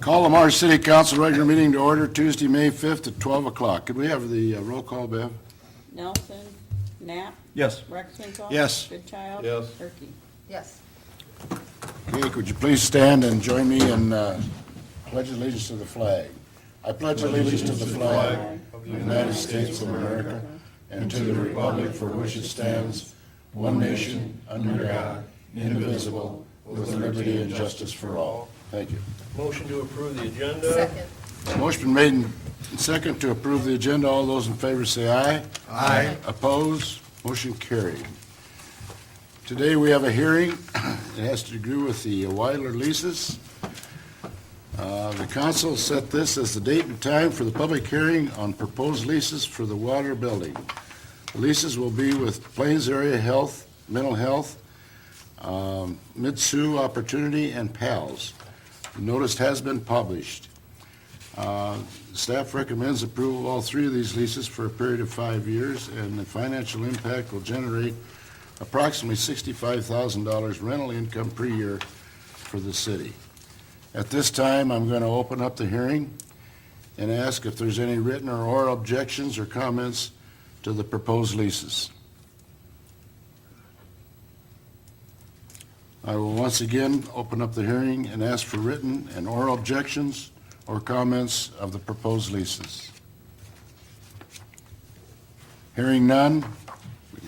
Call the Marsh City Council regular meeting to order Tuesday, May 5th at 12 o'clock. Could we have the roll call, Bev? Nelson, Knapp, Yes. Rexenthal. Yes. Goodchild. Yes. Turkey. Yes. Okay, could you please stand and join me in pledge allegiance to the flag? I pledge allegiance to the flag of the United States of America and to the republic for which it stands, one nation, under God, indivisible, with liberty and justice for all. Thank you. Motion to approve the agenda. Second. Motion been made and second to approve the agenda. All those in favor say aye. Aye. Opposed? Motion carried. Today we have a hearing. It has to do with the Weidler leases. The council set this as the date and time for the public hearing on proposed leases for the water building. The leases will be with Plains Area Health, Mental Health, Mitsui Opportunity, and PALS. The notice has been published. Staff recommends approval of all three of these leases for a period of 5 years, and the financial impact will generate approximately $65,000 rental income per year for the city. At this time, I'm going to open up the hearing and ask if there's any written or oral objections or comments to the proposed leases. I will once again open up the hearing and ask for written and oral objections or comments of the proposed leases. Hearing none,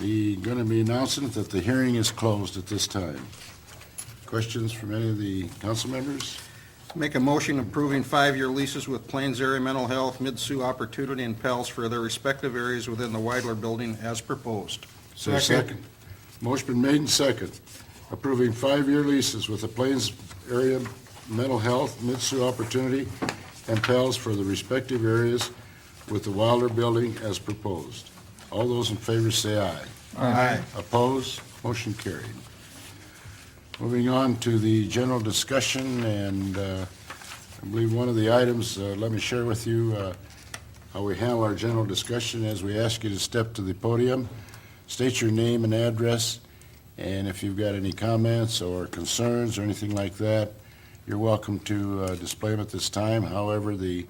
we're going to be announcing that the hearing is closed at this time. Questions from any of the council members? Make a motion approving 5-year leases with Plains Area Mental Health, Mitsui Opportunity, and PALS for their respective areas within the Weidler building as proposed. Is there a second? Motion been made and second, approving 5-year leases with the Plains Area Mental Health, Mitsui Opportunity, and PALS for the respective areas with the Wilder building as proposed. All those in favor say aye. Aye. Opposed? Motion carried. Moving on to the general discussion, and I believe one of the items, let me share with you how we handle our general discussion as we ask you to step to the podium, state your name and address, and if you've got any comments or concerns or anything like that, you're welcome to display them at this time. However, the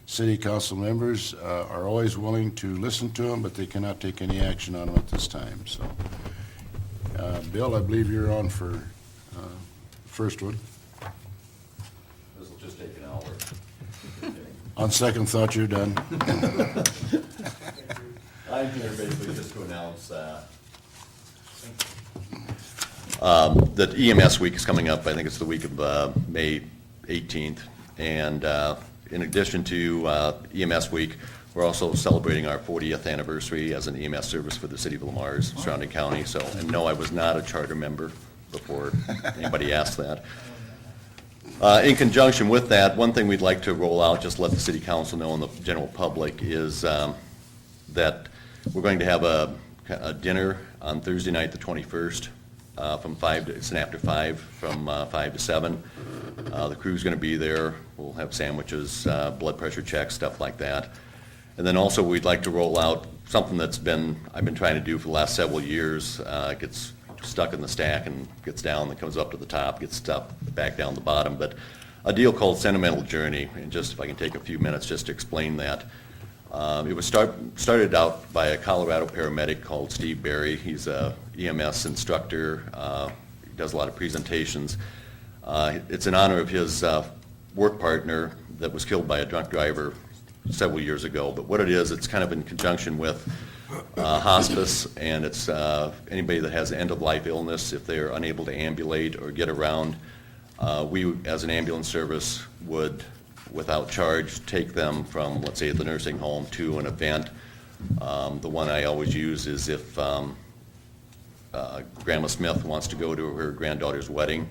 city council members are always willing to listen to them, but they cannot take any action on them at this time. So, Bill, I believe you're on for the first one. This will just take an hour. On second thought, you're done. I'm here basically just to announce that EMS week is coming up. I think it's the week of May 18th. And in addition to EMS week, we're also celebrating our 40th anniversary as an EMS service for the city of Lamar's surrounding county. So, and no, I was not a charter member before anybody asked that. In conjunction with that, one thing we'd like to roll out, just let the city council know and the general public, is that we're going to have a dinner on Thursday night, the 21st, from 5 to, it's an after 5, from 5 to 7. The crew's going to be there. We'll have sandwiches, blood pressure checks, stuff like that. And then also we'd like to roll out something I've been trying to do for the last several years. It gets stuck in the stack and gets down, then comes up to the top, gets stuck back down the bottom. But a deal called Sentimental Journey, and just if I can take a few minutes just to explain that. It was started out by a Colorado paramedic called Steve Berry. He's a EMS instructor. He does a lot of presentations. It's in honor of his work partner that was killed by a drunk driver several years ago. But what it is, it's kind of in conjunction with hospice, and it's anybody that has end-of-life illness, if they're unable to ambulate or get around, we as an ambulance service would, without charge, take them from, let's say, the nursing home to an event. The one I always use is if Grandma Smith wants to go to her granddaughter's wedding,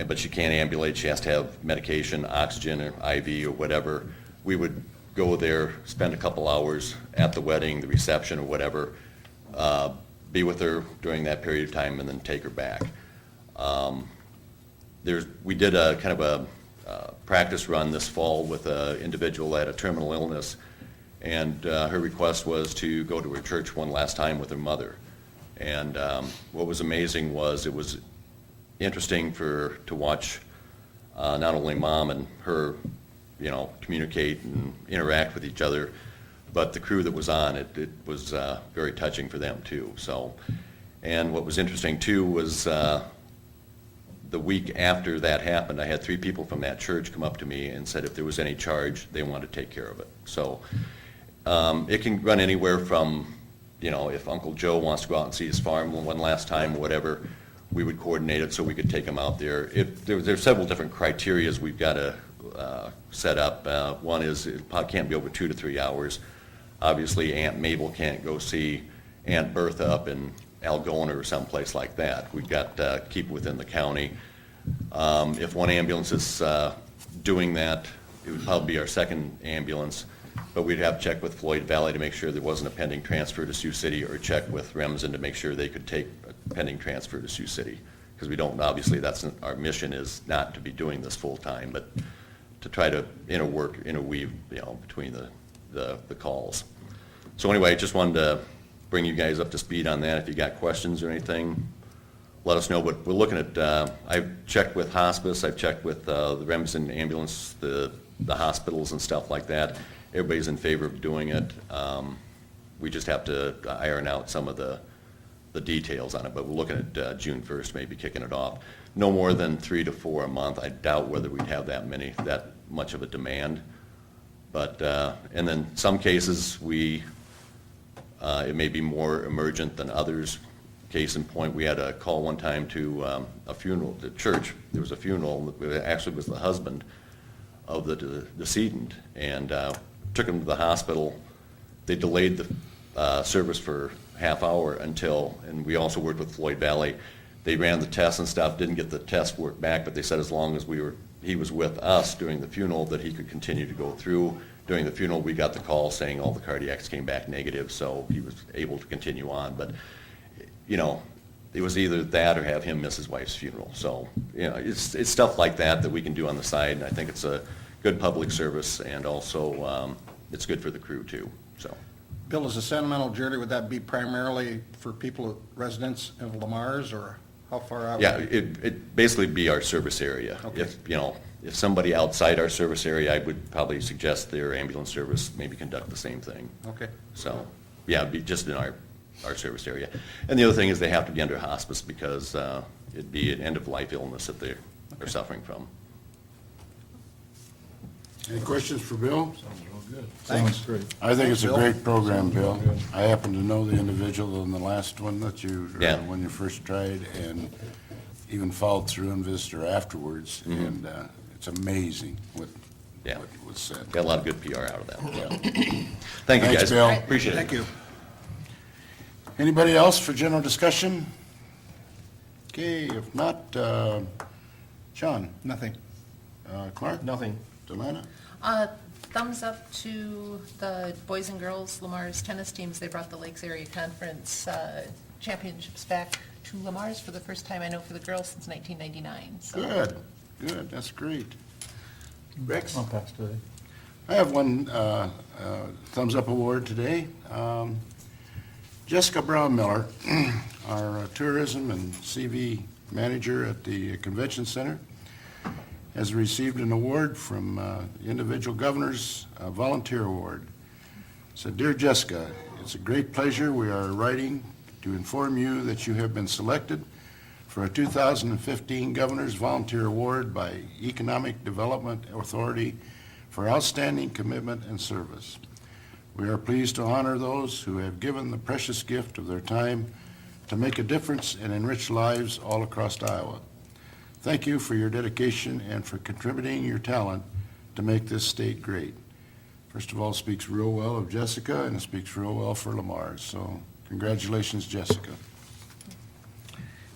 but she can't ambulate, she has to have medication, oxygen, or IV or whatever, we would go there, spend a couple hours at the wedding, the reception or whatever, be with her during that period of time, and then take her back. We did a kind of a practice run this fall with an individual that had a terminal illness, and her request was to go to her church one last time with her mother. And what was amazing was it was interesting to watch not only mom and her, communicate and interact with each other, but the crew that was on it, it was very touching for them too. So, and what was interesting too was the week after that happened, I had 3 people from that church come up to me and said if there was any charge, they wanted to take care of it. So it can run anywhere from, if Uncle Joe wants to go out and see his farm one last time or whatever, we would coordinate it so we could take him out there. If there's several different criterias we've got to set up. One is it can't be over 2 to 3 hours. Obviously, Aunt Mabel can't go see Aunt Bertha up in Algona or someplace like that. We've got to keep within the county. If one ambulance is doing that, it would probably be our second ambulance, but we'd have to check with Floyd Valley to make sure there wasn't a pending transfer to Sioux City, or check with Remsen to make sure they could take a pending transfer to Sioux City. Because we don't, obviously, our mission is not to be doing this full-time, but to try to interweave, between the calls. So anyway, I just wanted to bring you guys up to speed on that. If you got questions or anything, let us know. But we're looking at, I've checked with hospice, I've checked with the Remsen ambulance, the hospitals and stuff like that. Everybody's in favor of doing it. We just have to iron out some of the details on it, but we're looking at June 1st, maybe kicking it off. No more than 3 to 4 a month. I doubt whether we'd have that much of a demand. But, and then some cases it may be more emergent than others. Case in point, we had a call one time to a funeral, the church. There was a funeral, it actually was the husband of the decedent, and took him to the hospital. They delayed the service for half hour and we also worked with Floyd Valley. They ran the tests and stuff, didn't get the test work back, but they said as long as he was with us during the funeral, that he could continue to go through. During the funeral, we got the call saying all the cardiacs came back negative, so he was able to continue on. But, it was either that or have him miss his wife's funeral. So, it's stuff like that we can do on the side, and I think it's a good public service, and also it's good for the crew too, so. Bill, is the Sentimental Journey, would that be primarily for people, residents of Lamar's, or how far out? Yeah, it basically be our service area. Okay. If somebody outside our service area, I would probably suggest their ambulance service maybe conduct the same thing. Okay. So, yeah, it'd be just in our service area. And the other thing is they have to be under hospice because it'd be an end-of-life illness that they're suffering from. Any questions for Bill? Thanks. I think it's a Bill. great program, Bill. I happen to know the individual in the last one when you first tried, and even followed through and visited her afterwards, and it's amazing what was said. Got a lot of good PR out of that. Yeah. Thank you, Thanks, guys. Bill. Appreciate it. Thank you. Anybody else for general discussion? Okay, if not, Sean? Nothing. Clark? Nothing. Delana? Thumbs up to the boys and girls Lamar's tennis teams. They brought the Lakes Area Conference championships back to Lamar's for the first time, I know, for the girls since 1999. So. Good, that's great. Rex? I'll pass today. I have one thumbs up award today. Jessica Brown Miller, our tourism and CV manager at the convention center, has received an award from the individual governor's volunteer award. So, dear Jessica, it's a great pleasure. We are writing to inform you that you have been selected for a 2015 Governor's Volunteer Award by Economic Development Authority for outstanding commitment and service. We are pleased to honor those who have given the precious gift of their time to make a difference and enrich lives all across Iowa. Thank you for your dedication and for contributing your talent to make this state great. First of all, it speaks real well of Jessica, and it speaks real well for Lamar. So congratulations, Jessica.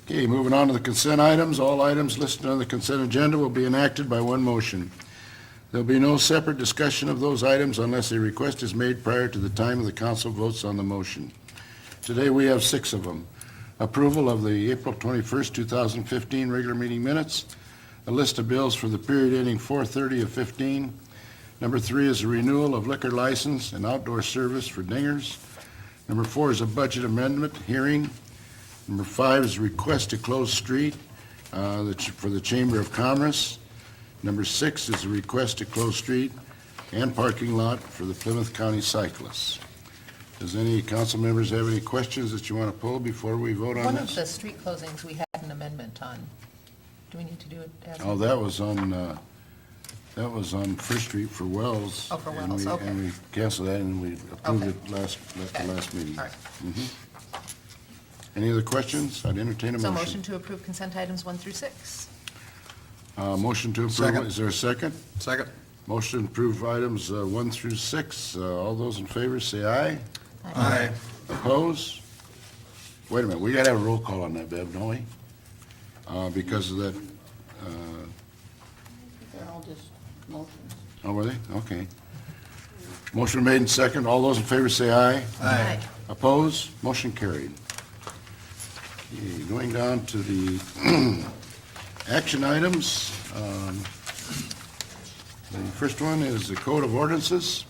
Okay, moving on to the consent items. All items listed on the consent agenda will be enacted by one motion. There'll be no separate discussion of those items unless a request is made prior to the time the council votes on the motion. Today we have 6 of them. Approval of the April 21st, 2015 regular meeting minutes, a list of bills for the period ending 4/30/15. Number 3 is a renewal of liquor license and outdoor service for Dingers. Number 4 is a budget amendment hearing. Number 5 is a request to close street for the Chamber of Commerce. Number 6 is a request to close street and parking lot for the Plymouth County cyclists. Does any council members have any questions that you want to pull before we vote on One of this? the street closings we had an amendment on. Do we need to do it as? Oh, that was on First Street for Wells. Oh, for and Wells, we- okay. And we canceled that and we approved Okay. it at the last meeting. All right. Any other questions? I'd entertain a So motion. motion to approve consent items 1 through 6. Motion to approve. Second. Is there a second? Second. Motion to approve items 1 through 6. All those in favor say aye. Aye. Oppose? Wait a minute, we got to have a roll call on that, Bev, don't we? Because of that, They're all just motions. oh, were they? Okay. Motion made and second. All those in favor say aye. Aye. Oppose? Motion carried. Okay, going down to the action items. The first one is the Code of Ordinances.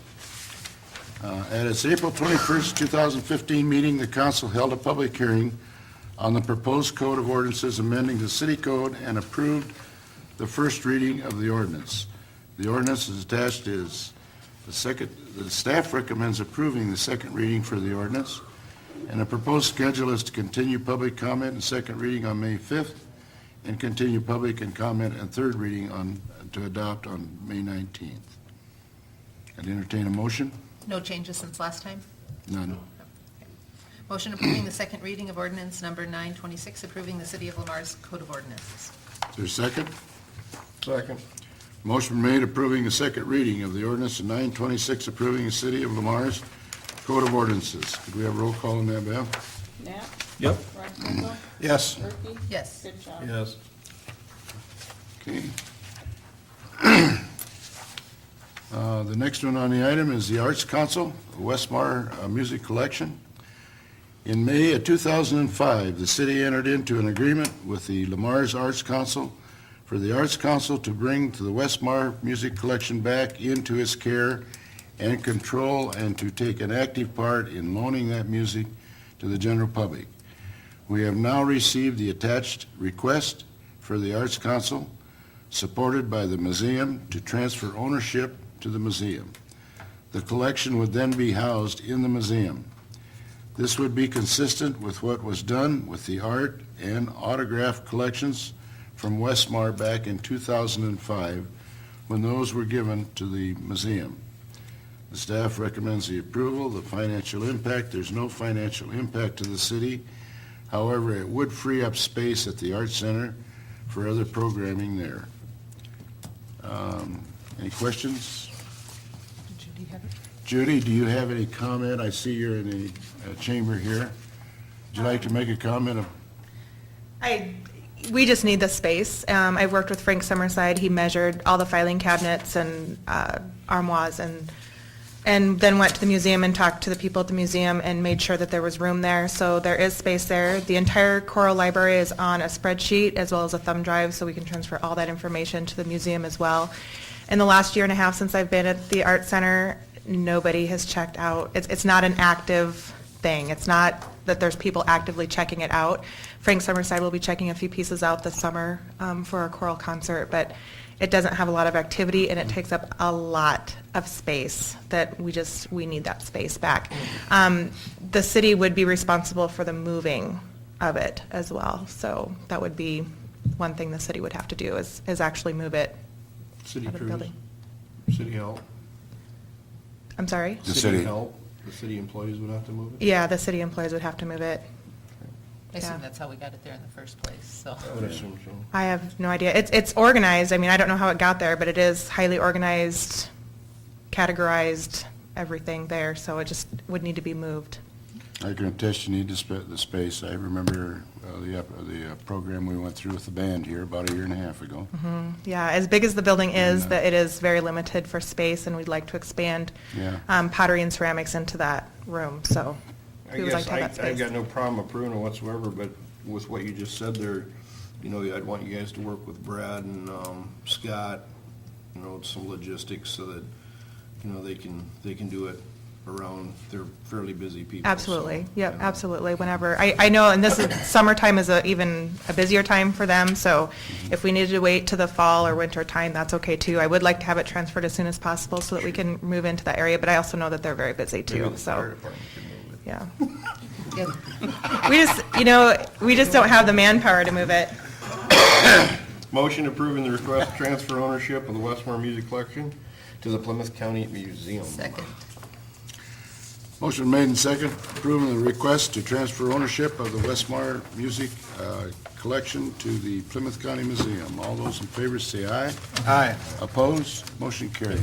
At its April 21st, 2015 meeting, the council held a public hearing on the proposed Code of Ordinances amending the city code and approved the first reading of the ordinance. The ordinance is attached as the staff recommends approving the second reading for the ordinance, and the proposed schedule is to continue public comment and second reading on May 5th, and continue public and comment and third reading to adopt on May 19th. I'd entertain a motion? No changes since last time? None. Motion approving the second reading of ordinance number 926, approving the City of Lamar's Code of Ordinances. Is there a second? Second. Motion made approving the second reading of the ordinance of 926, approving the City of Lamar's Code of Ordinances. Could we have a roll call on that, Bev? Knapp? Yep. Reisinger? Yes. Gerke? Yes. Goodchild? Yes. Okay. The next one on the item is the Arts Council, Westmar Music Collection. In May of 2005, the city entered into an agreement with the Lamar's Arts Council for the Arts Council to bring to the Westmar Music Collection back into its care and control, and to take an active part in loaning that music to the general public. We have now received the attached request for the Arts Council, supported by the museum, to transfer ownership to the museum. The collection would then be housed in the museum. This would be consistent with what was done with the art and autograph collections from Westmar back in 2005, when those were given to the museum. The staff recommends the approval. The financial impact, there's no financial impact to the city. However, it would free up space at the Arts Center for other programming there. Any questions? Did Judy have it? Judy, do you have any comment? I see you're in the chamber here. Would you like to make a comment? We just need the space. I've worked with Frank Summerside. He measured all the filing cabinets and armoires, and then went to the museum and talked to the people at the museum and made sure that there was room there. So there is space there. The entire choral library is on a spreadsheet as well as a thumb drive, so we can transfer all that information to the museum as well. In the last year and a half since I've been at the Art Center, nobody has checked out. It's not an active thing. It's not that there's people actively checking it out. Frank Summerside will be checking a few pieces out this summer for a choral concert, but it doesn't have a lot of activity, and it takes up a lot of space that we need that space back. The city would be responsible for the moving of it as well, so that would be one thing the city would have to do is actually move it City out of the crews, building. city help. I'm sorry? The city. help, the city employees would have to move it? Yeah, the city employees would have to move it. I assume Yeah. that's how we got it there in the first place, so. I would assume so. I have no idea. It's organized. I mean, I don't know how it got there, but it is highly organized, categorized, everything there, so it just would need to be moved. I can attest you need the space. I remember the program we went through with the band here about a year and a half ago. Yeah, as big as the building is, And, that it is very limited for space, and we'd like to expand Yeah. pottery and ceramics into that room, so I we would like guess to have that I've space. got no problem approving it whatsoever, but with what you just said there, you know, I'd want you guys to work with Brad and Scott, you know, some logistics so that, you know, they can do it around, they're fairly busy people. Absolutely, so, yep, you know. absolutely, whenever. I know, and this is, summertime is even a busier time for them, so if we needed to wait to the fall or winter time, that's okay too. I would like to have it transferred as soon as possible so that we can move into that area, but I also know that they're very busy Maybe too, the so, fire department can move it. yeah. Yeah. We just don't have the manpower to move it. Motion approving the request to transfer ownership of the Westmore Music Collection to the Plymouth County Museum. Second. Motion made and second, approving the request to transfer ownership of the Westmar Music Collection to the Plymouth County Museum. All those in favor say aye. Aye. Opposed? Motion carried.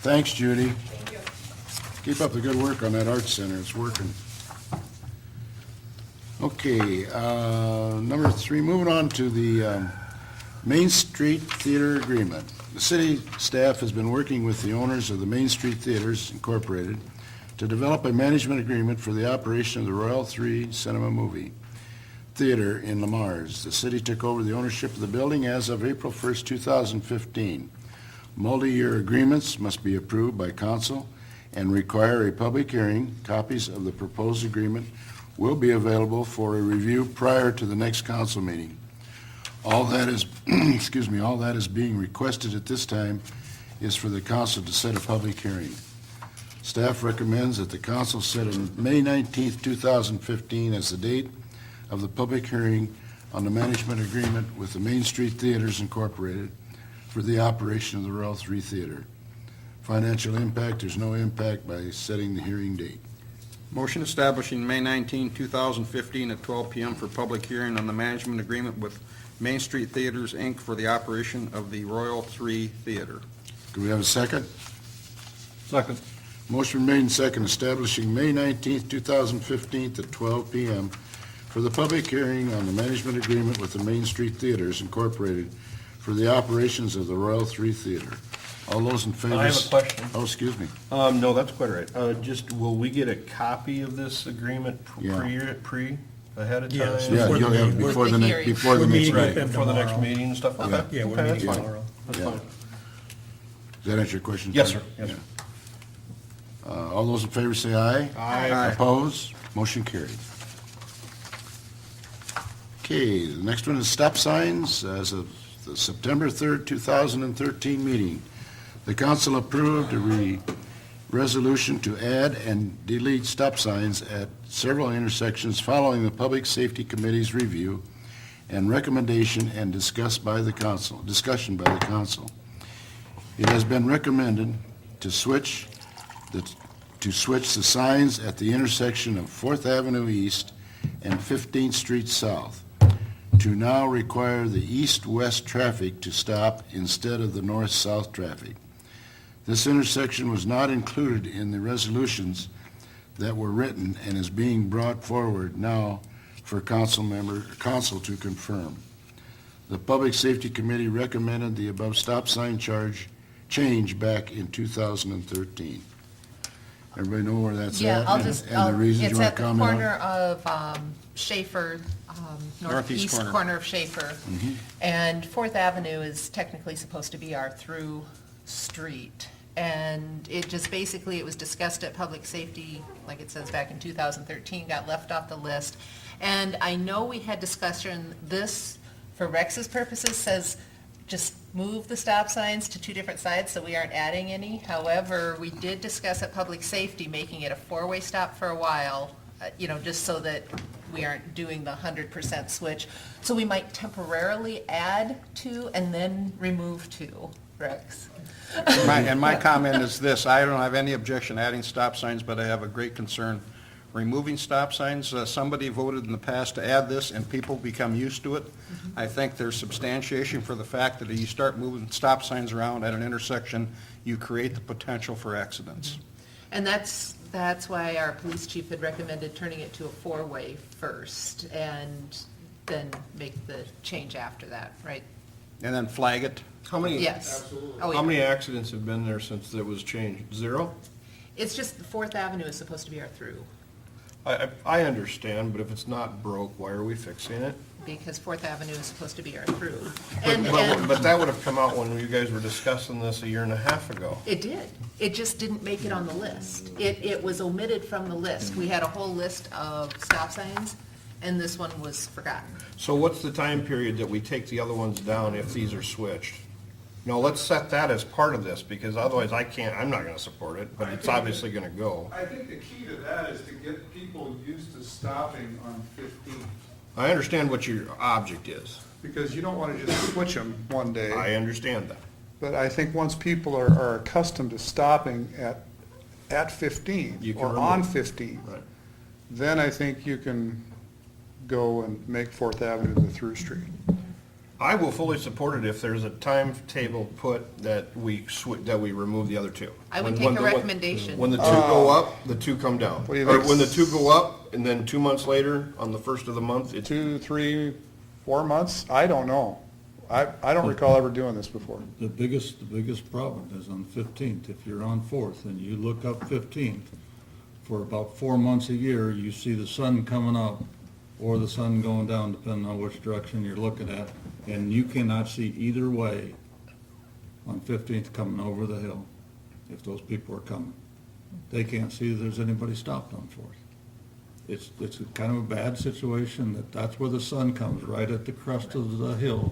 Thanks, Judy. Keep up the good work on that Arts Center, it's working. Okay, number 3, moving on to the Main Street Theater Agreement. The city staff has been working with the owners of the Main Street Theaters Incorporated to develop a management agreement for the operation of the Royal 3 Cinema Movie Theater in Lamars. The city took over the ownership of the building as of April 1st, 2015. Multi-year agreements must be approved by council and require a public hearing. Copies of the proposed agreement will be available for a review prior to the next council meeting. All that is, all that is being requested at this time is for the council to set a public hearing. Staff recommends that the council set on May 19th, 2015 as the date of the public hearing on the management agreement with the Main Street Theaters Incorporated for the operation of the Royal 3 Theater. Financial impact, there's no impact by setting the hearing date. Motion establishing May 19, 2015 at 12 p.m. for public hearing on the management agreement with Main Street Theaters, Inc. for the operation of the Royal 3 Theater. Do we have a second? Second. Motion made and second, establishing May 19th, 2015 at 12 p.m. for the public hearing on the management agreement with the Main Street Theaters Incorporated for the operations of the Royal 3 Theater. All those in favor? I have a question. Oh, excuse me. No, that's quite all right. Just, will we get a copy of this agreement Yeah. ahead of time? Yes. Yeah, you'll have it before the next, Hearing. before the We're next meeting with meeting. them Before the next tomorrow. meeting and stuff? Okay. Yeah, we're Okay, that's meeting fine. tomorrow. That's Yeah. fine. Does that answer your question? Yes, Tim? sir. Yes, Yeah. sir. All those in favor say aye. Aye. Opposed? Motion carried. Okay, the next one is stop signs. As of the September 3rd, 2013 meeting, the council approved a resolution to add and delete stop signs at several intersections following the Public Safety Committee's review and recommendation and discussion by the council. It has been recommended to switch the signs at the intersection of 4th Avenue East and 15th Street South to now require the east-west traffic to stop instead of the north-south traffic. This intersection was not included in the resolutions that were written and is being brought forward now for council to confirm. The Public Safety Committee recommended the above stop sign change back in 2013. Everybody know where that's Yeah, at? I'll just, And the reasons it's you want at to the comment on? corner of Schaefer, northeast corner. corner of Schaefer. Mm-hmm. And Fourth Avenue is technically supposed to be our through street. And it just basically, it was discussed at Public Safety, like it says back in 2013, got left off the list. And I know we had discussion, this, for Rex's purposes, says just move the stop signs to two different sides, so we aren't adding any. However, we did discuss at Public Safety making it a four-way stop for a while, just so that we aren't doing the 100% switch. So we might temporarily add two and then remove two, Rex. And my comment is this: I don't have any objection adding stop signs, but I have a great concern removing stop signs. Somebody voted in the past to add this, and people become used to it. I think there's substantiation for the fact that if you start moving stop signs around at an intersection, you create the potential for accidents. And that's why our police chief had recommended turning it to a four-way first, and then make the change after that, right? And then flag it. How many? Yes. Oh, How yeah. many accidents have been there since it was changed? Zero? It's just the Fourth Avenue is supposed to be our through. I understand, but if it's not broke, why are we fixing it? Because Fourth Avenue is supposed to be our through. But, And, but that would have come out when you guys were discussing this a year and a half ago. it did. It just didn't make it on the list. It was omitted from the list. We had a whole list of stop signs, and this one was forgotten. So what's the time period that we take the other ones down if these are switched? No, let's set that as part of this, because otherwise I'm not gonna support it, but it's obviously gonna go. I think the key to that is to get people used to stopping on 15, I understand what your object is. because you don't want to just switch them one day. I understand that. But I think once people are accustomed to stopping at 15 You can or remove on it. 15, Right. then I think you can go and make Fourth Avenue the through street. I will fully support it if there's a timetable put that we remove the other two. I would When take a the- recommendation. When the two go up, the two come down. What do you Or think? when the two go up, and then 2 months later, on the first of the month, it's 2, 3, 4 months? I don't know. I don't recall ever doing this before. The biggest problem is on 15th. If you're on 4th and you look up 15th, for about 4 months a year, you see the sun coming up or the sun going down, depending on which direction you're looking at, and you cannot see either way on 15th coming over the hill, if those people are coming. They can't see that there's anybody stopped on 4th. It's kind of a bad situation that's where the sun comes, right at the crest of the hill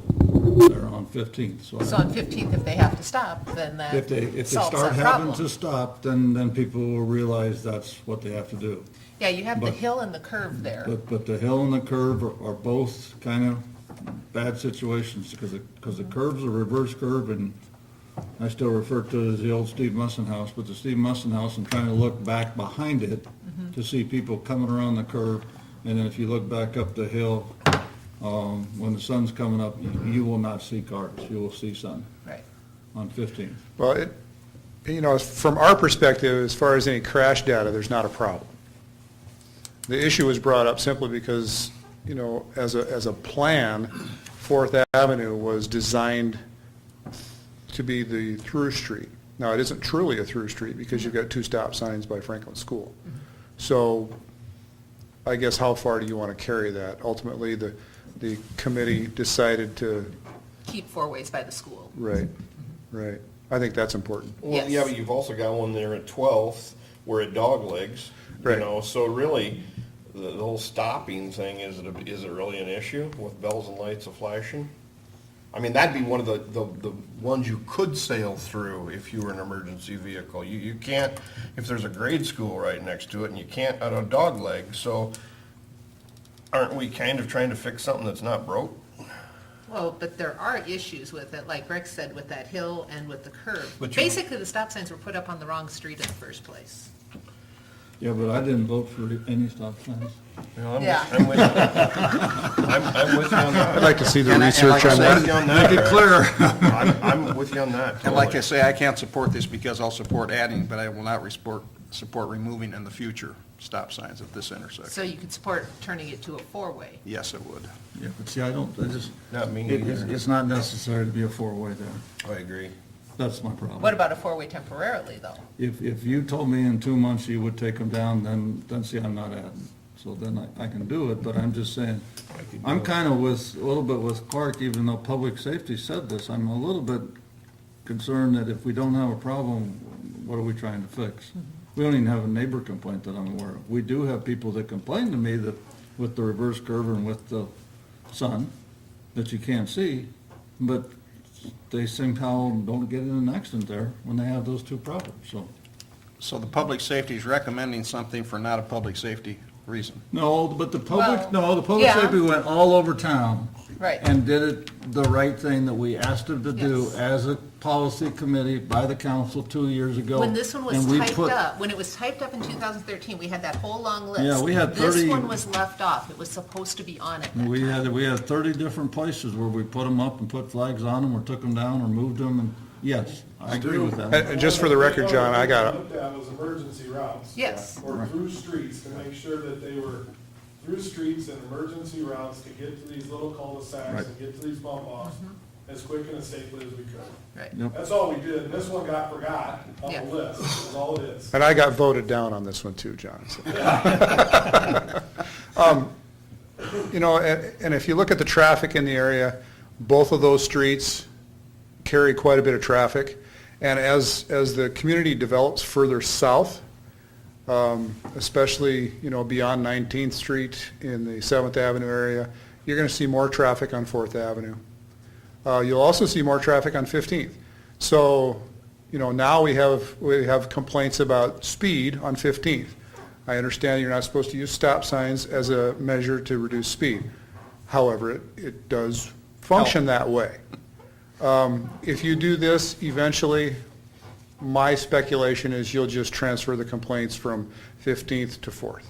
there on 15th. So on 15th, if they have to stop, then that If they solves start that having problem. to stop, then people will realize that's what they have to do. Yeah, you have the but- hill and the curve there. But the hill and the curve are both kind of bad situations, because the curve's a reverse curve, and I still refer to it as the old Steve Musson House, but the Steve Musson House, I'm trying to look back behind it to see people coming around the curve, and then if you look back up the hill, when the sun's coming up, you will not see cars, you will see sun Right. on 15th. Well, from our perspective, as far as any crash data, there's not a problem. The issue was brought up simply because, as a plan, Fourth Avenue was designed to be the through street. Now, it isn't truly a through street because you've got 2 stop signs by Franklin School. So I guess how far do you want to carry that? Ultimately, the committee decided to, Keep 4 ways by the school. right. I think that's important. Well, yeah, Yes. but you've also got one there at 12th, where it dog legs, Right. so really, the whole stopping thing, is it really an issue with bells and lights flashing? I mean, that'd be one of the ones you could sail through if you were an emergency vehicle. You can't, if there's a grade school right next to it, and you can't on a dog leg, so aren't we kind of trying to fix something that's not broke? Well, but there are issues with it, like Rex said, with that hill and with the curve. But you- Basically, the stop signs were put up on the wrong street in the first place. Yeah, but I didn't vote for any stop signs. Yeah. I'm with you. I'm with you on that. I'd like to see the And I- and research like I on said- I'm with you that. on that. Make it clear. I'm with you on that. And like I totally. say, I can't support this because I'll support adding, but I will not support removing in the future stop signs at this intersection. So you could support turning it to a 4-way. Yes, it would. Yeah, but see, I just, Not me it's either. it's not necessary to be a 4-way there. I agree. That's my problem. What about a 4-way temporarily, though? If you told me in 2 months you would take them down, then see, I'm not adding. So then I can do it, but I'm just saying, I'm kind of a little bit with Clark, even though public safety said this, I'm a little bit concerned that if we don't have a problem, what are we trying to fix? We don't even have a neighbor complaint that I'm aware of. We do have people that complain to me that with the reverse curve and with the sun, that you can't see, but they somehow don't get in an accident there when they have those two problems, so. So the public safety is recommending something for not a public safety reason. No, but the Well, public yeah. safety went all over town. Right. And did it the right thing that we asked them to do Yes. as a policy committee by the council 2 years ago. When this one was And we typed put- up, when it was typed up in 2013, we had that whole long list. Yeah, we had 30 This one was left off. It was supposed to be on it. We had 30 different places where we put them up and put flags on them, or took them down, or moved them, and yes, I agree with that. And just for the record, John, I got What they looked at was emergency routes. Yes. Or through streets, to make sure that they were through streets and emergency routes to get to these little cul-de-sacs Right. and get to these bump offs. as quick and as safely as we could. Right. Yep. That's all we did, and this one got forgot on Yeah. the list, is all it is. And I got voted down on this one too, John. so. You know, and if you look at the traffic in the area, both of those streets carry quite a bit of traffic. And as the community develops further south, especially, you know, beyond 19th Street in the 7th Avenue area, you're going to see more traffic on 4th Avenue. You'll also see more traffic on 15th. So, you know, now we have complaints about speed on 15th. I understand you're not supposed to use stop signs as a measure to reduce speed. However, it does function that way. If you do this, eventually, my speculation is you'll just transfer the complaints from 15th to 4th.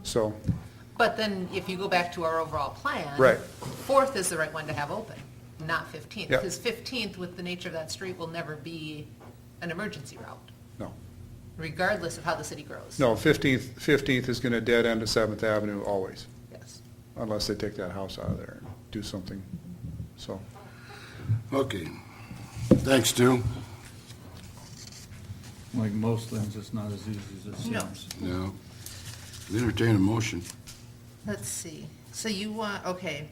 So, But then if you go back to our overall plan. Right. 4th is the right one to have open, not 15th. Yep. Because 15th, with the nature of that street, will never be an emergency route, no. regardless of how the city grows. No, 15th is going to dead end to 7th Avenue always, Yes. unless they take that house out of there and do something, so. Okay. Thanks, Stu. Like most things, it's not as easy as it No. seems. No. Entertain a motion. Let's see. So you want, okay.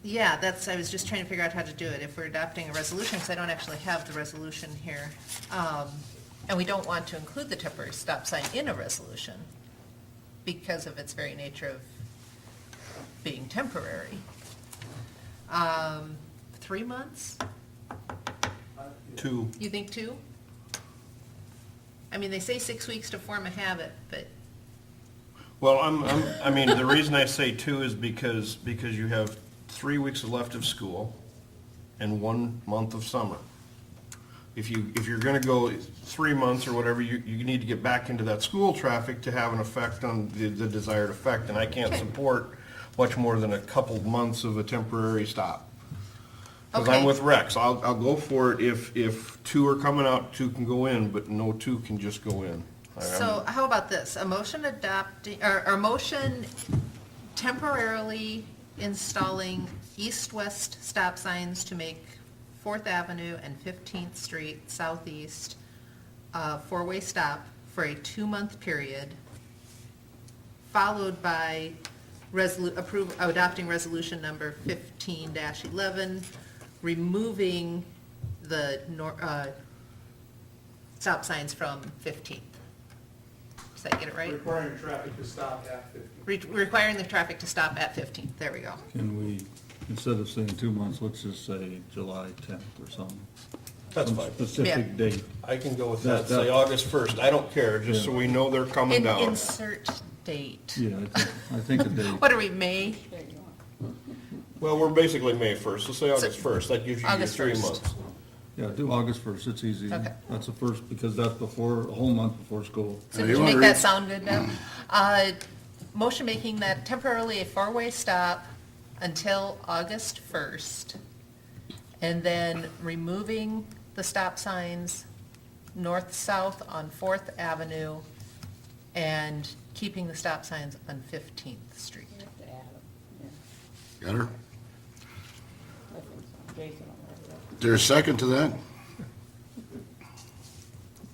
Yeah, I was just trying to figure out how to do it. If we're adopting a resolution, because I don't actually have the resolution here. And we don't want to include the temporary stop sign in a resolution because of its very nature of being temporary. 3 months? 2. You think 2? I mean, they say 6 weeks to form a habit, but, Well, I mean, the reason I say 2 is because you have 3 weeks left of school and 1 month of summer. If you're gonna go 3 months or whatever, you need to get back into that school traffic to have an effect on the desired effect, and I can't Okay. support much more than a couple months of a temporary stop. Because I'm Okay. with Rex, I'll go for it if 2 are coming out, 2 can go in, but no 2 can just go in. so how about this? A motion adopting, or a motion temporarily installing east-west stop signs to make 4th Avenue and 15th Street Southeast four-way stop for a 2-month period, followed by adopting resolution number 15-11, removing the stop signs from 15th. Did I get it right? Requiring traffic to stop at 50. Requiring the traffic to stop at 15th, there we go. Can we, instead of saying 2 months, let's just say July 10th or something? That's Some fine. specific Yeah. date. I can go with That- that, say August 1st, I don't care, just so we know they're coming And down. insert date. Yeah, I think a date. What are we, May? There you go. Well, we're basically May 1st, so say August 1st, that gives you your August 3 1st. months. Yeah, do August 1st, it's easy. Okay. That's the first, because that's before, a whole month before school. So Now, did you you wanna make that read- sound good now? Motion making that temporarily a four-way stop until August 1st, and then removing the stop signs north-south on 4th Avenue and keeping the stop signs on 15th Street. You have to add them. Yeah, Got her? I think so. Jason will write it up. Is there a second to that?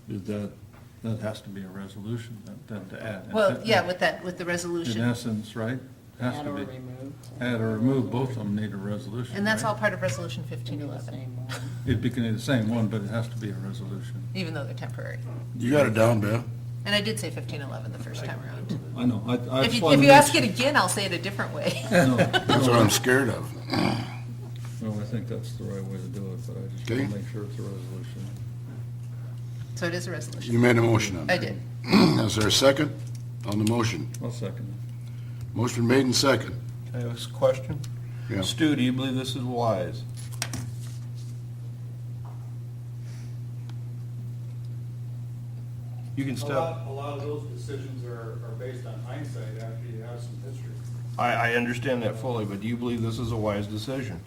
Is that has to be a resolution then to add. Well, yeah, with the In resolution. essence, right? Has Add to or be. remove. Add or remove, both of them need a resolution, And that's right? all part of Resolution Can be the 1511, same one. It became the same one, but it has to be a resolution. even though they're temporary. You got it down, Beth? And I say 1511 the first time around. I know, I If just you, wanted if to you ask make- it again, I'll say it a different way. No, That's what I'm scared of. No, I think that's the right way to do it, but I just Okay. want to make sure it's a resolution. So it is a resolution. You made a motion on I that. did. Is there a second on the motion? I'll second Motion made and second. Can I ask a question? Yeah. Stu, do you believe this is wise? You can step, A lot of those decisions are based on hindsight after you have some history. I understand that fully, but do you believe this is a wise decision?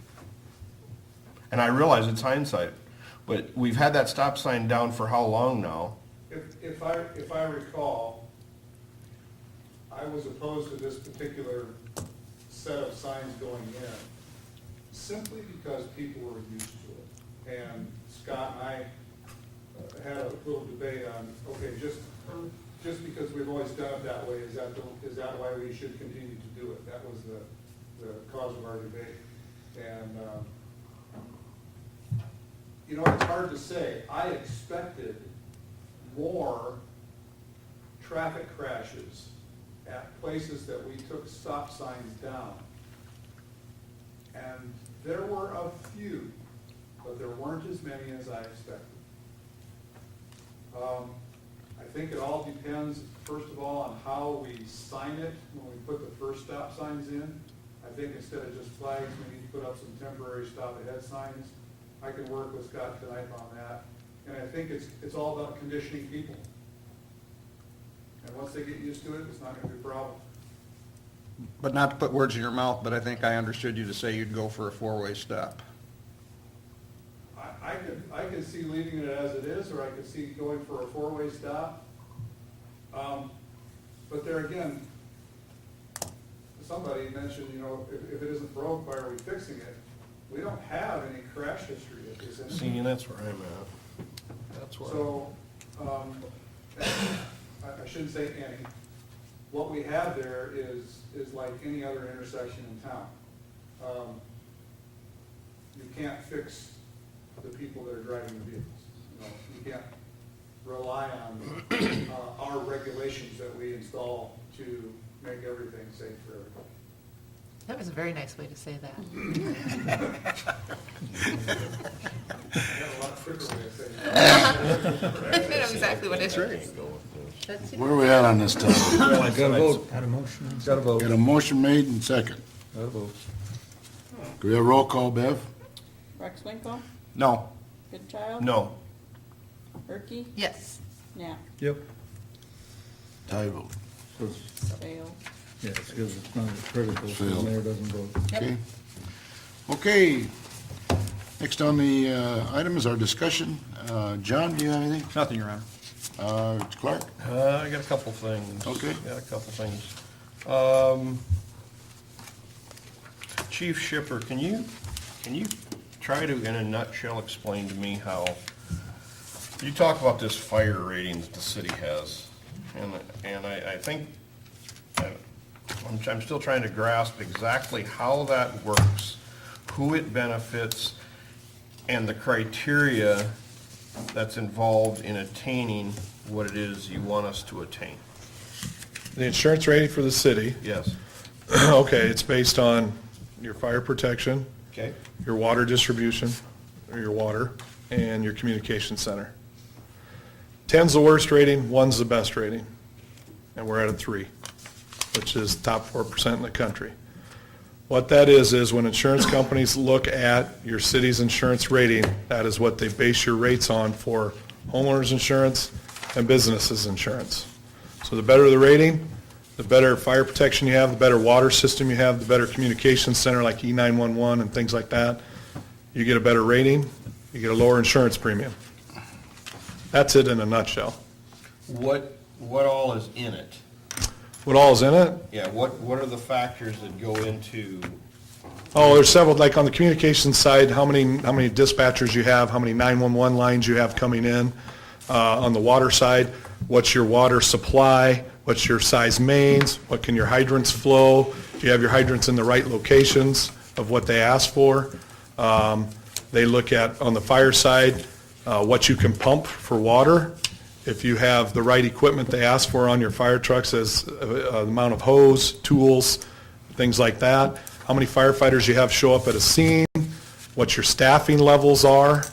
And I realize it's hindsight, but we've had that stop sign down for how long now? If I recall, I was opposed to this particular set of signs going in simply because people were used to it. And Scott and I had a little debate on, okay, just because we've always done it that way, is that why we should continue to do it? That was the cause of our debate. And, you know, it's hard to say. I expected more traffic crashes at places that we took stop signs down. And there were a few, but there weren't as many as I expected. I think it all depends, first of all, on how we sign it when we put the first stop signs in. I think instead of just flags, we need to put up some temporary stop ahead signs. I can work with Scott tonight on that. And I think it's all about conditioning people. And once they get used to it, it's not gonna be a problem. But not to put words in your mouth, but I think I understood you to say you'd go for a four-way stop. I could see leaving it as it is, or I could see going for a four-way stop. But there again, somebody mentioned, you know, if it isn't broke, why are we fixing it? We don't have any crash history at this end. See, and that's where I'm at. That's where. So, I shouldn't say any. What we have there is like any other intersection in town. You can't fix the people that are driving the vehicles. You know, you can't rely on our regulations that we install to make everything safe for everybody. That was a very nice way to say that. I got a lot quicker way of saying that. I know exactly what it is. Where are we at on this, Tom? Got a vote. Got a motion. Got a vote. Got a motion made and second. Got a vote. Do we have roll call, Bev? Rex Winkel, No. Goodchild. No. Perky, Yes. Knapp, Yep. Tie vote. Fail. Yes, because it's not critical, so Failed. the mayor doesn't vote. Okay. Okay. Next on the item is our discussion. John, do you have anything? Nothing, Your Honor. Clark? I got a couple things. Okay. Got a couple things. Chief Shipper, can you try to, in a nutshell, explain to me how, you talk about this fire rating that the city has, and I think, I'm still trying to grasp exactly how that works, who it benefits, and the criteria that's involved in attaining what it is you want us to attain. The insurance rating for the city, Yes. okay, it's based on your fire protection, Okay. your water distribution, or your water, and your communication center. 10's the worst rating, 1's the best rating, and we're at a 3, which is top 4% in the country. What that is when insurance companies look at your city's insurance rating, that is what they base your rates on for homeowners insurance and businesses insurance. So the better the rating, the better fire protection you have, the better water system you have, the better communication center like E911 and things like that, you get a better rating, you get a lower insurance premium. That's it in a nutshell. What all is in it? What all is in it? Yeah, what are the factors that go into, Oh, there's several, like on the communications side, how many dispatchers you have, how many 911 lines you have coming in. On the water side, what's your water supply, what's your size mains, what can your hydrants flow, do you have your hydrants in the right locations of what they ask for. They look at, on the fire side, what you can pump for water. If you have the right equipment they ask for on your fire trucks as the amount of hose, tools, things like that. How many firefighters you have show up at a scene, what your staffing levels are.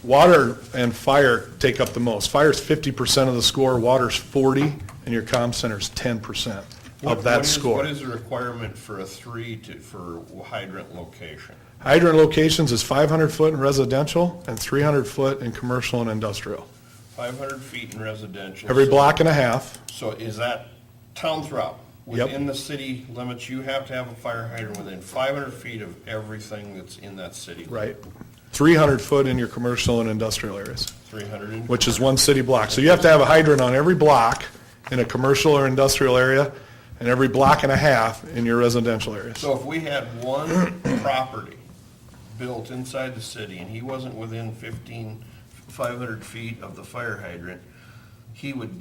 Water and fire take up the most. Fire's 50% of the score, water's 40, and your comm center's 10% of that score. What is the requirement for a 3 for hydrant location? Hydrant locations is 500 foot in residential and 300 foot in commercial and industrial. 500 feet in residential. Every block and a half. So is that town throughout? Yep. Within the city limits, you have to have a fire hydrant within 500 feet of everything that's in that city? Right. 300 foot in your commercial and industrial areas, 300 in? which is one city block. So you have to have a hydrant on every block in a commercial or industrial area, and every block and a half in your residential areas. So if we had one property built inside the city and he wasn't within 500 feet of the fire hydrant, he would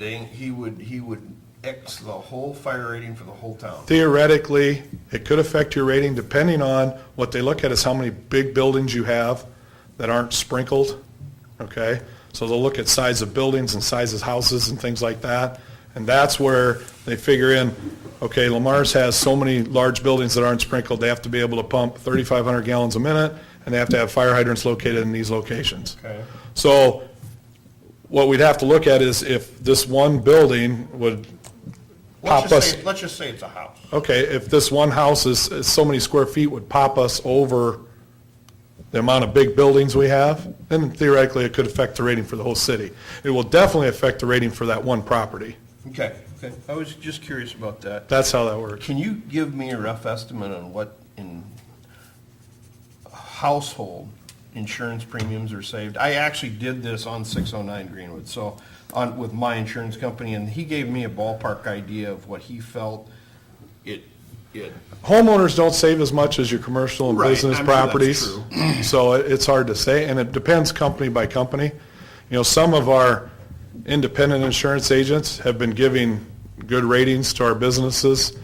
X the whole fire rating for the whole town. Theoretically, it could affect your rating depending on what they look at is how many big buildings you have that aren't sprinkled, okay? So they'll look at size of buildings and sizes of houses and things like that. And that's where they figure in, okay, Lamar's has so many large buildings that aren't sprinkled, they have to be able to pump 3,500 gallons a minute, and they have to have fire hydrants located in these locations. Okay. So what we'd have to look at is if this one building would pop us. Let's just say it's a house. Okay, if this one house is so many square feet would pop us over the amount of big buildings we have, then theoretically it could affect the rating for the whole city. It will definitely affect the rating for that one property. Okay. I was just curious about that. That's how that works. Can you give me a rough estimate on what in household insurance premiums are saved? I actually did this on 609 Greenwood, so with my insurance company, and he gave me a ballpark idea of what he felt it. Homeowners don't save as much as your commercial and Right, business I'm sure that's properties. So it's hard to say, and it depends company by company. You know, some of our independent insurance agents have been giving good ratings to our businesses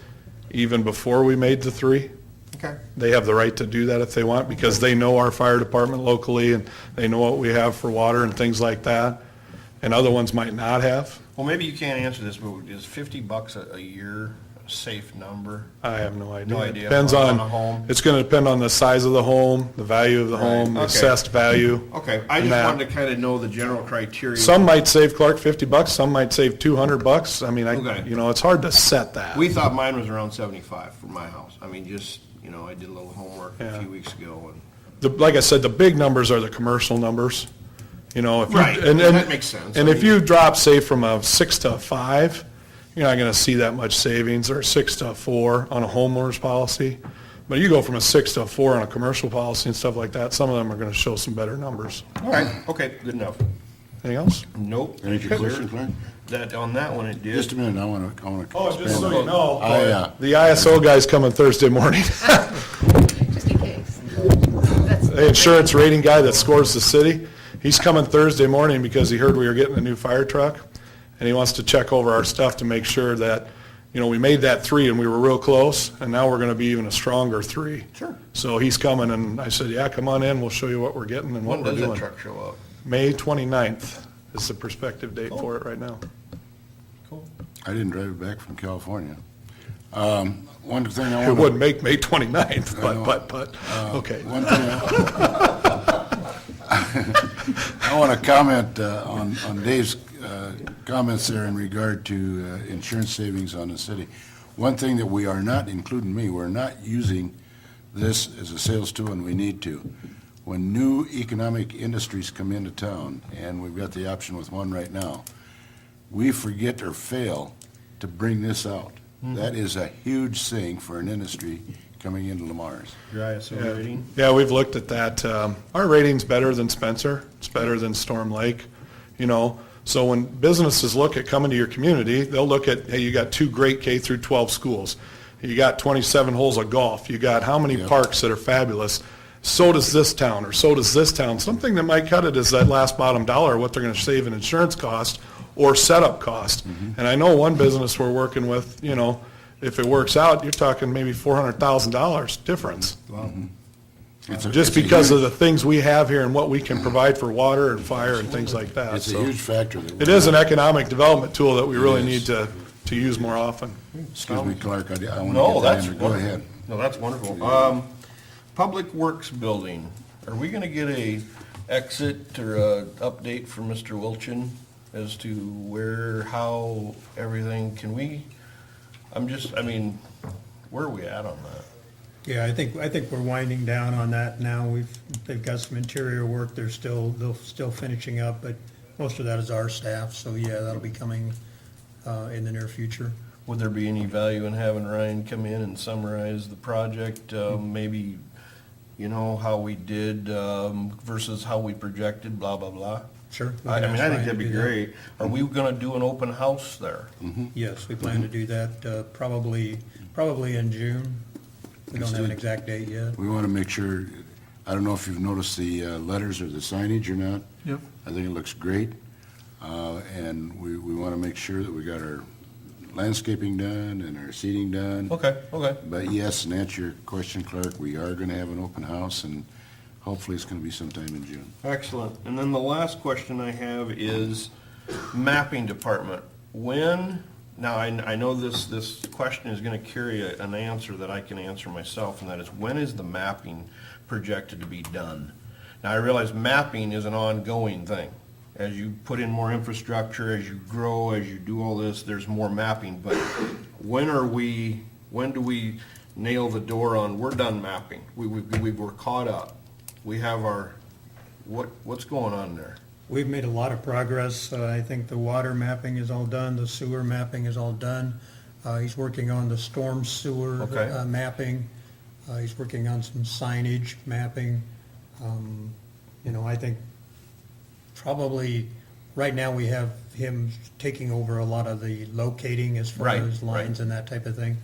even before we made the 3. Okay. They have the right to do that if they want, because they know our fire department locally, and they know what we have for water and things like that, and other ones might not have. Well, maybe you can't answer this, but is $50 a year a safe number? I have no idea. No It idea. depends On on, a home? it's going to depend on the size of the home, the value of the Right, home, the okay. assessed value. Okay, I and just that. wanted to kind of know the general criteria. Some might save Clark $50, some might save $200. I mean, Okay. it's hard to set that. We thought mine was around 75 for my house. I mean, just, I did a little homework a Yeah. few weeks ago, and Like I said, the big numbers are the commercial numbers. If you, Right, and that makes sense. And I if mean- you drop, say, from a 6 to a 5, you're not going to see that much savings, or 6 to a 4 on a homeowner's policy. But you go from a 6 to a 4 on a commercial policy and stuff like that, some of them are going to show some better numbers. all right, okay, good enough. Anything else? Nope. Any conclusions, Clark? On that one, it did. Just a minute, I want to expand. Oh, just so you know, The the ISO guy's coming Thursday morning. Just in case. That's- The insurance rating guy that scores the city, he's coming Thursday morning because he heard we were getting a new fire truck, and he wants to check over our stuff to make sure that, we made that 3 and we were real close, and now we're going to be even a stronger 3. Sure. So he's coming, and I said, yeah, come on in, we'll show you what we're getting and what When we're does that doing. truck show up? May 29th is the prospective date for it right now. Cool. I didn't drive it back from California. One thing I It want wouldn't make May 29th, I know. but, okay. One thing I want to comment on Dave's comments there in regard to insurance savings on the city. One thing that we are not, including me, we're not using this as a sales tool, and we need to. When new economic industries come into town, and we've got the option with one right now, we forget or fail to bring this out. That is a huge thing for an industry coming into Lamar's. Your ISO rating? Yeah, we've looked at that. Our rating's better than Spencer. It's better than Storm Lake, So when businesses look at coming to your community, they'll look at, hey, you got 2 great K through 12 schools. You got 27 holes of golf. You got how many Yep. parks that are fabulous. So does this town, or so does this town. Something that might cut it is that last bottom dollar, what they're going to save in insurance cost or setup cost. And I know one business we're working with, if it works out, you're talking maybe $400,000 difference. Just because of the things we have here and what we can provide for water and fire and things like that. It's a So huge factor. that it we- is an economic development tool that we really is. need to use more often. Excuse me, Clark, I want No, to get that that's in. Go wonderful. ahead. No, that's wonderful. Public Works Building, are we gonna get a exit or a update from Mr. Wilchin as to where, how, everything, where are we at on that? Yeah, I think we're winding down on that now. They've got some interior work they're still finishing up, but most of that is our staff, so yeah, that'll be coming in the near future. Would there be any value in having Ryan come in and summarize the project, maybe you know, how we did versus how we projected, blah, blah, blah? Sure. we I can mean, ask I think Ryan that'd to be do that. great. Are we gonna do an open house there? Yes, we plan to do that probably in June. We don't have an exact date yet. We want to make sure, I don't know if you've noticed the letters or the signage or not. Yep. I think it looks great. And we want to make sure that we got our landscaping done and our seating done. Okay, okay. But yes, and answer your question, Clark, we are going to have an open house, and hopefully it's going to be sometime in June. Excellent. And then the last question I have is mapping department. When, now I know this question is gonna carry an answer that I can answer myself, and that is, when is the mapping projected to be done? Now, I realize mapping is an ongoing thing. As you put in more infrastructure, as you grow, as you do all this, there's more mapping, but when do we nail the door on, we're done mapping, we're caught up, we have our, what's going on there? We've made a lot of progress. I think the water mapping is all done, the sewer mapping is all done. He's working on the storm sewer Okay. mapping. He's working on some signage mapping. You know, I think probably, right now, we have him taking over a lot of the locating as far Right, as lines right. and that type of thing.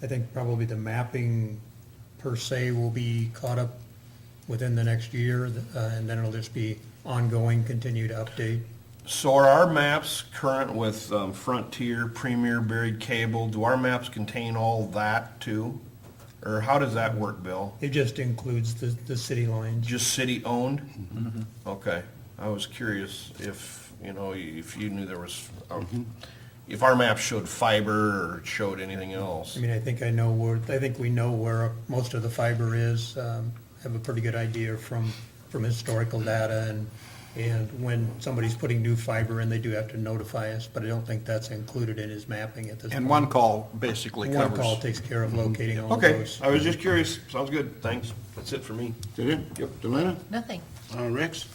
I think probably the mapping per se will be caught up within the next year, and then it'll just be ongoing, continue to update. So are our maps current with Frontier, Premier, Buried Cable? Do our maps contain all that too? Or how does that work, Bill? It just includes the city lines. Just city-owned? Okay. I was curious if, you know, if you knew there was, if our map showed fiber or showed anything else. I mean, I think we know where most of the fiber is, have a pretty good idea from historical data, and when somebody's putting new fiber in, they do have to notify us, but I don't think that's included in his mapping at this point. And one call basically One covers. call takes care of locating all of Okay, those. I was just curious. Sounds good. Thanks. That's it for me. Is that it? Yep. Delana? Nothing. Rex?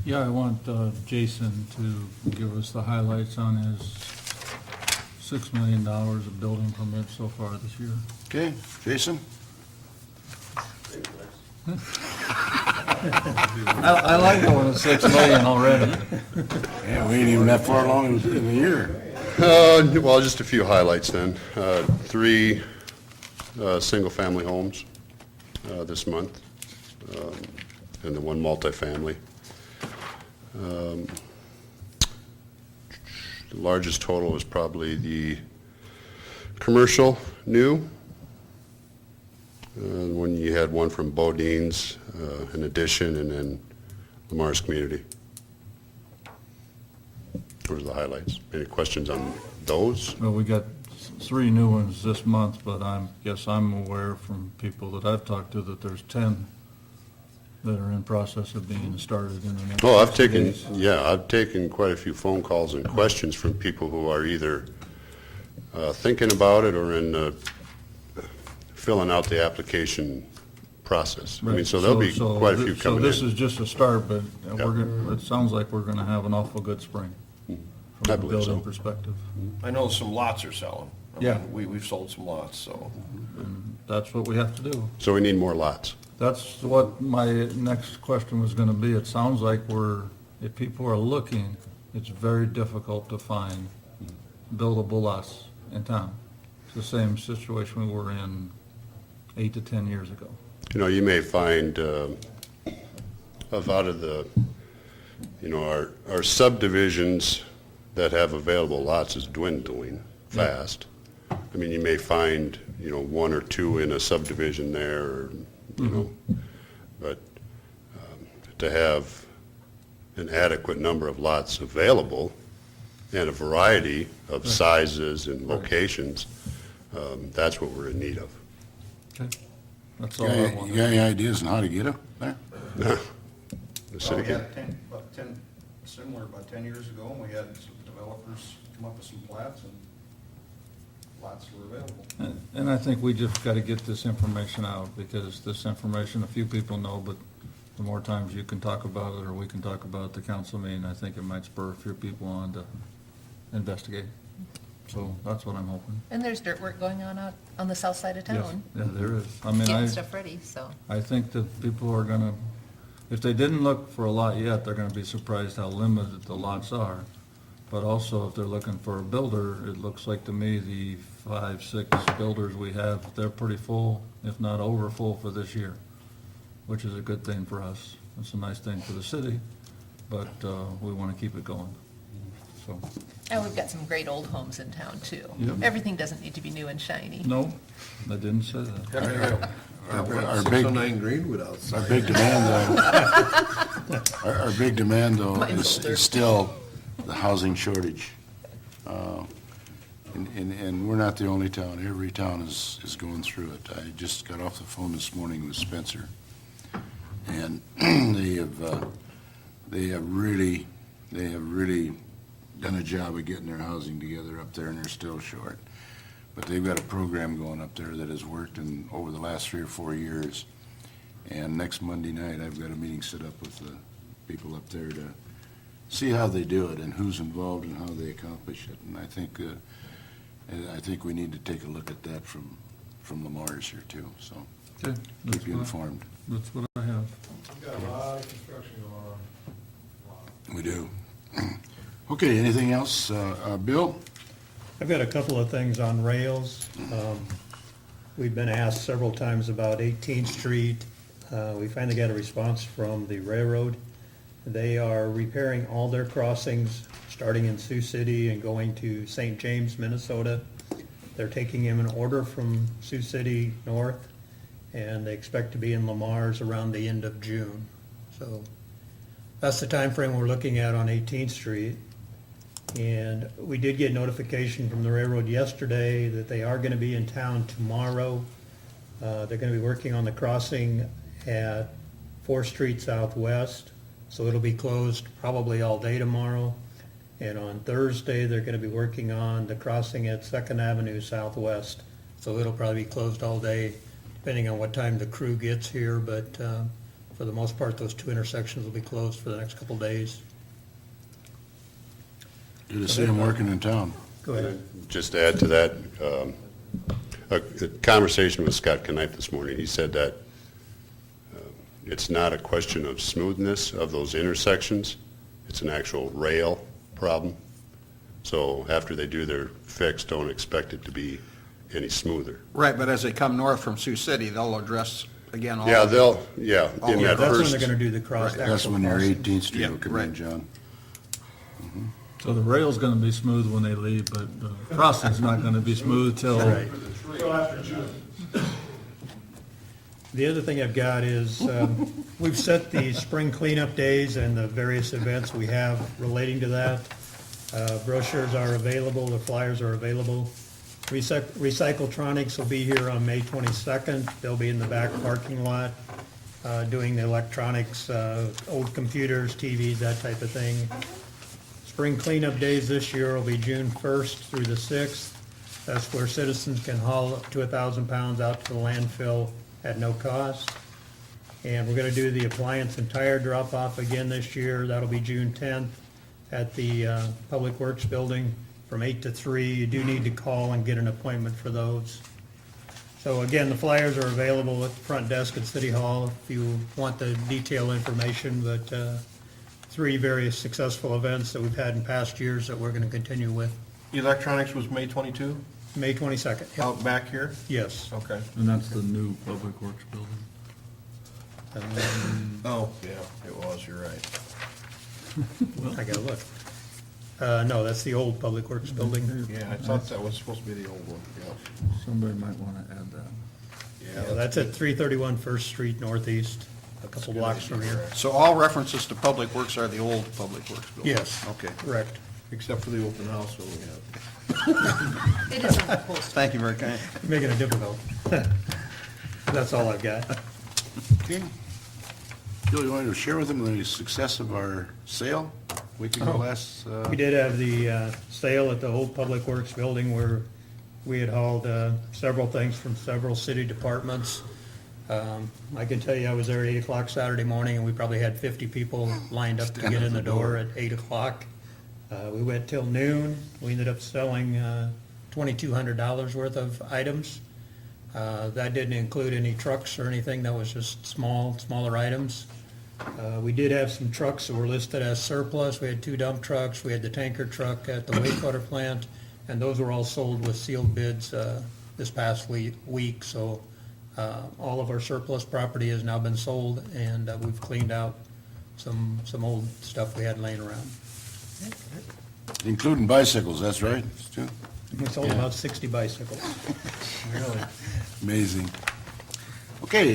Yeah, I want Jason to give us the highlights on his $6 million of building permits so far this year. Okay, Jason? I like going to 6 million already. Yeah, we ain't even that far along in the year. Well, just a few highlights then. 3 single-family homes this month, and then 1 multifamily. The largest total is probably the commercial new. When you had one from Bodine's, an addition, and then Lamar's Community. Those are the highlights. Any questions on those? Well, we got 3 new ones this month, but guess I'm aware from people that I've talked to that there's 10 that are in process of being started in the next 60 days. I've taken quite a few phone calls and questions from people who are either thinking about it or in filling out the application process. I mean, Right. so there'll be quite a few coming in. So this is just a start, but Yep. it sounds like we're gonna have an awful good spring I from a believe so. building perspective. I know some lots are selling. I Yeah. mean, we've sold some lots, so. That's what we have to do. So we need more lots. That's what my next question was gonna be. It sounds like if people are looking, it's very difficult to find buildable lots in town. It's the same situation we were in 8 to 10 years ago. You know, you may find out of the, you know, our subdivisions that have available lots is dwindling fast. I mean, you may find, you know, 1 or 2 in a subdivision there, or, you know, but to have an adequate number of lots available and a variety of sizes and locations, that's what we're in need of. Okay? That's all I You wanted. got any ideas on how to get them there? The Well, city we can- had about 10 years ago, and we had some developers come up with some plats, and lots were available. And I think we just got to get this information out, because this information, a few people know, but the more times you can talk about it, or we can talk about it at the council meeting, I think it might spur a few people on to investigate. So that's what I'm hoping. And there's dirt work going on out on the south side of Yes, town. yeah, there is. I mean, Getting stuff ready, so. I think that people are gonna, if they didn't look for a lot yet, they're gonna be surprised how limited the lots are. But also, if they're looking for a builder, it looks like to me the 5, 6 builders we have, they're pretty full, if not over full for this year, which is a good thing for us. It's a nice thing for the city, but we wanna keep it going, so. And we've got some great old homes in town, too. Yep. Everything doesn't need to be new and shiny. No, I didn't say that. Our big, 609 Greenwood our outside. big demand though, our big demand though is still the housing shortage. And we're not the only town, every town is going through it. I just got off the phone this morning with Spencer, and they have really done a job of getting their housing together up there, and they're still short. But they've got a program going up there that has worked over the last 3 or 4 years. And next Monday night, I've got a meeting set up with the people up there to see how they do it and who's involved and how they accomplish it. And I think we need to take a look at that from Lamar's here too, so Okay, keep you informed. that's what I have. We've got a lot of construction going on. We do. Okay, anything else? Bill? I've got a couple of things on rails. We've been asked several times about 18th Street. We finally got a response from the railroad. They are repairing all their crossings, starting in Sioux City and going to St. James, Minnesota. They're taking in an order from Sioux City north, and they expect to be in Lamar's around the end of June. So that's the time frame we're looking at on 18th Street. And we did get notification from the railroad yesterday that they are going to be in town tomorrow. They're going to be working on the crossing at 4th Street Southwest, so it'll be closed probably all day tomorrow. And on Thursday, they're going to be working on the crossing at 2nd Avenue Southwest, so it'll probably be closed all day, depending on what time the crew gets here. But for the most part, those two intersections will be closed for the next couple days. Good to see them working in town. Go ahead. Just to add to that, a conversation with Scott Knipe this morning, he said that it's not a question of smoothness of those intersections, it's an actual rail problem. So after they do their fix, don't expect it to be any smoother. Right, but as they come north from Sioux City, they'll address again all. Yeah, of in that That's when first, they're going to do the cross. That's when your actual 18th Street will Yeah, come in, right. John. So the rail's gonna be smooth when they leave, but the crossing's not gonna be smooth till. Right. The other thing I've got is, we've set the spring cleanup days and the various events we have relating to that. Brochures are available, the flyers are available. Recycletronics will be here on May 22nd. They'll be in the back parking lot, doing the electronics, old computers, TVs, that type of thing. Spring cleanup days this year will be June 1st through the 6th. That's where citizens can haul up to 1,000 pounds out to the landfill at no cost. And we're gonna do the appliance and tire drop-off again this year. That'll be June 10th at the Public Works Building from 8 to 3. You do need to call and get an appointment for those. So again, the flyers are available at the front desk at City Hall if you want the detailed information, but 3 very successful events that we've had in past years that we're going to continue with. Electronics was May 22, May 22nd. Yep. out back here? Yes. Okay. And that's the new Public Works building. Oh, yeah, it was, you're right. I gotta look. No, that's the old Public Works Building. Yeah, I thought that was supposed to be the old one, yeah. Somebody might wanna add that. Yeah, that's at 331 First Street Northeast, a couple blocks from here. So all references to Public Works are the old Public Works building? Yes. Okay. Correct. Except for the open house that we have. It is on the poster. Thank you very kind. Making it difficult. That's all I've got. Okay. Bill, you wanted to share with them the success of our sale? We could go last, We did have the sale at the old Public Works Building where we had hauled several things from several city departments. I can tell you, I was there at 8 o'clock Saturday morning, and we probably had 50 people lined up to get in the door at 8 o'clock. We went till noon. We ended up selling $2,200 worth of items. That didn't include any trucks or anything. That was just smaller items. We did have some trucks that were listed as surplus. We had 2 dump trucks. We had the tanker truck at the wastewater plant, and those were all sold with sealed bids this past week. So all of our surplus property has now been sold, and we've cleaned out some old stuff we had laying around. Including bicycles, that's right, Stu? We sold about 60 bicycles. Amazing. Okay,